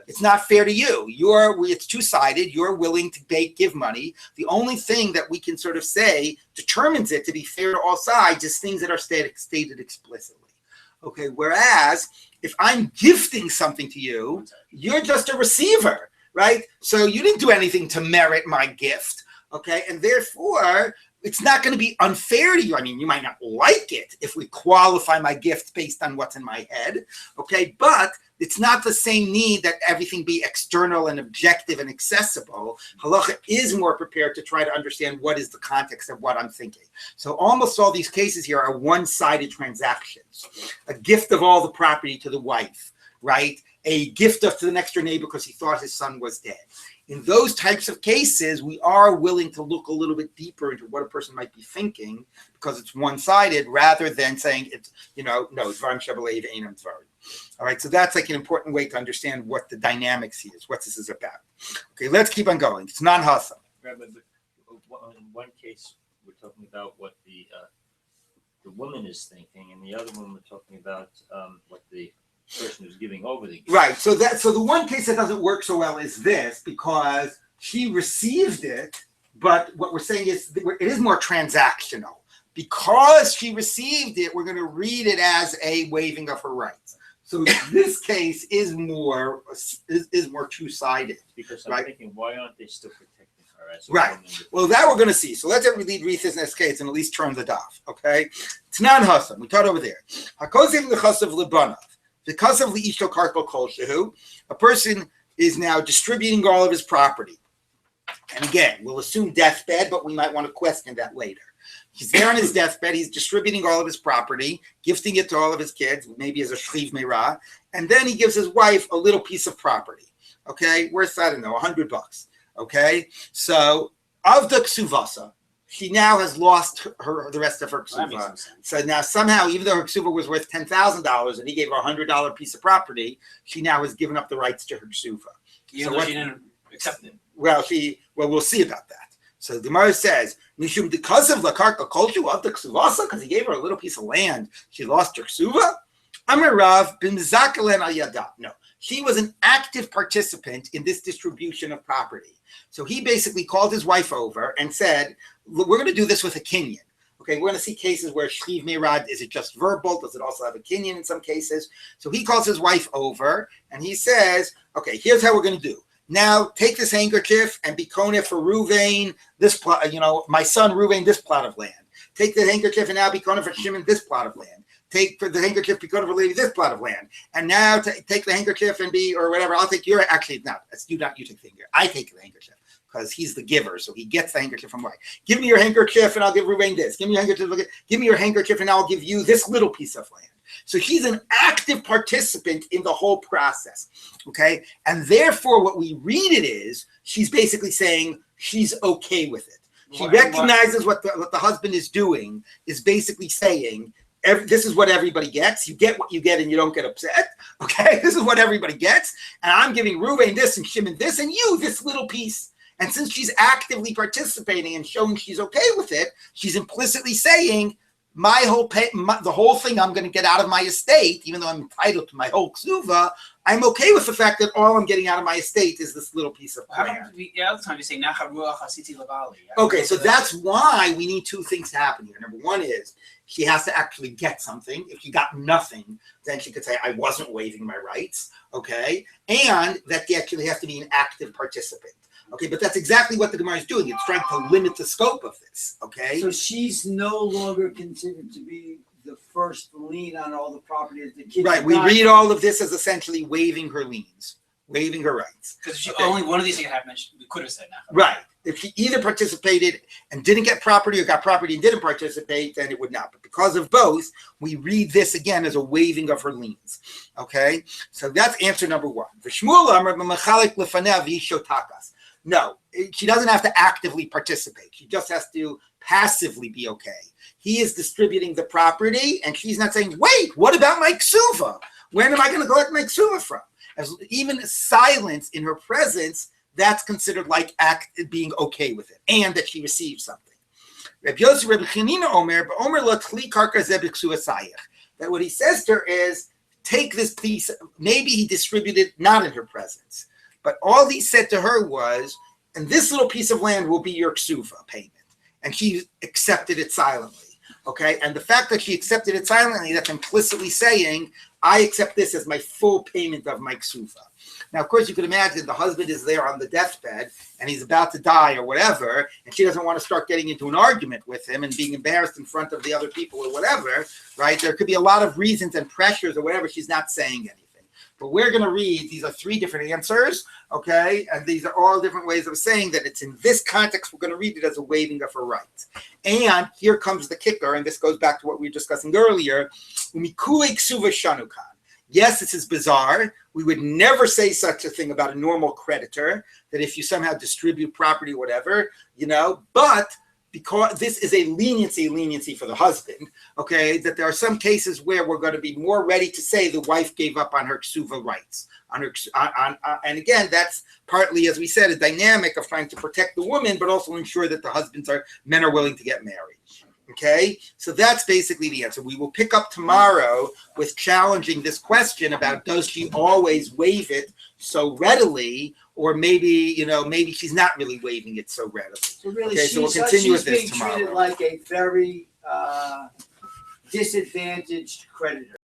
It's not fair to you. It's two-sided. You're willing to give money. The only thing that we can sort of say determines it to be fair to all sides is things that are stated explicitly. Okay, whereas if I'm gifting something to you, you're just a receiver, right? So you didn't do anything to merit my gift, okay? And therefore, it's not going to be unfair to you. I mean, you might not like it if we qualify my gift based on what's in my head, okay? But it's not the same need that everything be external and objective and accessible. Halacha is more prepared to try to understand what is the context of what I'm thinking. So almost all these cases here are one-sided transactions. A gift of all the property to the wife, right? A gift to the next door neighbor because he thought his son was dead. In those types of cases, we are willing to look a little bit deeper into what a person might be thinking because it's one-sided rather than saying it's, no, dvarim shebelev einam dvarim. All right, so that's like an important way to understand what the dynamics is, what this is about. Okay, let's keep on going. It's non-hasa.
Rabbi, but in one case, we're talking about what the woman is thinking, and the other one we're talking about what the person who's giving over the gift.
Right. So the one case that doesn't work so well is this because she received it, but what we're saying is it is more transactional. Because she received it, we're going to read it as a waiving of her rights. So this case is more two-sided.
Because I'm thinking, why aren't they still protecting her as a
right?
woman?
Well, that we're going to see. So let's read this case and at least turn the daf. Okay. Tanan Hasan. We taught over there. Hakozim lechasav lebanav. Because of the ishto karko kol shehu, a person is now distributing all of his property. And again, we'll assume deathbed, but we might want to question that later. He's there on his deathbed. He's distributing all of his property, gifting it to all of his kids, maybe as a shliv meirah, and then he gives his wife a little piece of property. Okay, worth I don't know, $100. Okay, so of the ksuvasa, she now has lost the rest of her ksuva. So now somehow, even though her ksuva was worth $10,000 and he gave her a $100 piece of property, she now has given up the rights to her ksuva.
Even though she didn't accept it.
Well, we'll see about that. So the Gemara says, Mishum because of the karka kolshu of the ksuvasa, because he gave her a little piece of land, she lost her ksuva. Amar Rav bin zakalen al yada. No, she was an active participant in this distribution of property. So he basically called his wife over and said, we're going to do this with a kinyan. Okay, we're going to see cases where shliv meirad, is it just verbal? Does it also have a kinyan in some cases? So he calls his wife over and he says, okay, here's how we're going to do. Now take this handkerchief and be koneh for Ruvain, this plot, my son Ruvain, this plot of land. Take the handkerchief and now be koneh for Shimon, this plot of land. Take the handkerchief, be koneh for Levi, this plot of land. And now take the handkerchief and be, or whatever, I'll take your, actually, no, you take the handkerchief. I take the handkerchief. because he's the giver, so he gets the handkerchief from wife. Give me your handkerchief and I'll give Ruvain this. Give me your handkerchief. Give me your handkerchief and I'll give you this little piece of land. So he's an active participant in the whole process, okay? And therefore, what we read it is, she's basically saying she's okay with it. She recognizes what the husband is doing, is basically saying, this is what everybody gets. You get what you get and you don't get upset, okay? This is what everybody gets. And I'm giving Ruvain this and Shimon this and you this little piece. And since she's actively participating and showing she's okay with it, she's implicitly saying, the whole thing I'm going to get out of my estate, even though I'm entitled to my whole ksuva, I'm okay with the fact that all I'm getting out of my estate is this little piece of land.
All the time you say Nacha Ruach Hasiti Lavali.
Okay, so that's why we need two things to happen here. Number one is she has to actually get something. If she got nothing, then she could say, I wasn't waiving my rights, okay? And that she actually has to be an active participant. Okay, but that's exactly what the Gemara is doing. It's trying to limit the scope of this, okay?
So she's no longer considered to be the first lien on all the property that the kids.
Right, we read all of this as essentially waiving her liens, waiving her rights.
Because only one of these things happened, we could have said Nacha.
Right. If she either participated and didn't get property or got property and didn't participate, then it would not. But because of both, we read this again as a waiving of her liens. Okay? So that's answer number one. No, she doesn't have to actively participate. She just has to passively be okay. He is distributing the property, and she's not saying, wait, what about my ksuva? Where am I going to collect my ksuva from? Even silence in her presence, that's considered like being okay with it, and that she received something. That what he says to her is, take this piece, maybe he distributed not in her presence. But all he said to her was, and this little piece of land will be your ksuva payment. And she accepted it silently, okay? And the fact that she accepted it silently, that's implicitly saying, I accept this as my full payment of my ksuva. Now, of course, you could imagine the husband is there on the deathbed, and he's about to die or whatever, and she doesn't want to start getting into an argument with him and being embarrassed in front of the other people or whatever, right? There could be a lot of reasons and pressures or whatever. She's not saying anything. But we're going to read, these are three different answers, okay? And these are all different ways of saying that it's in this context, we're going to read it as a waiving of her rights. And here comes the kicker, and this goes back to what we were discussing earlier. Yes, this is bizarre. We would never say such a thing about a normal creditor, that if you somehow distribute property or whatever, but because this is a leniency for the husband, okay, that there are some cases where we're going to be more ready to say the wife gave up on her ksuva rights. And again, that's partly, as we said, a dynamic of trying to protect the woman, but also ensure that the men are willing to get married. Okay, so that's basically the answer. We will pick up tomorrow with challenging this question about, does she always waive it so readily, or maybe she's not really waiving it so readily.
So really,
okay, so we'll continue with this
being
tomorrow.
treated like a very disadvantaged creditor.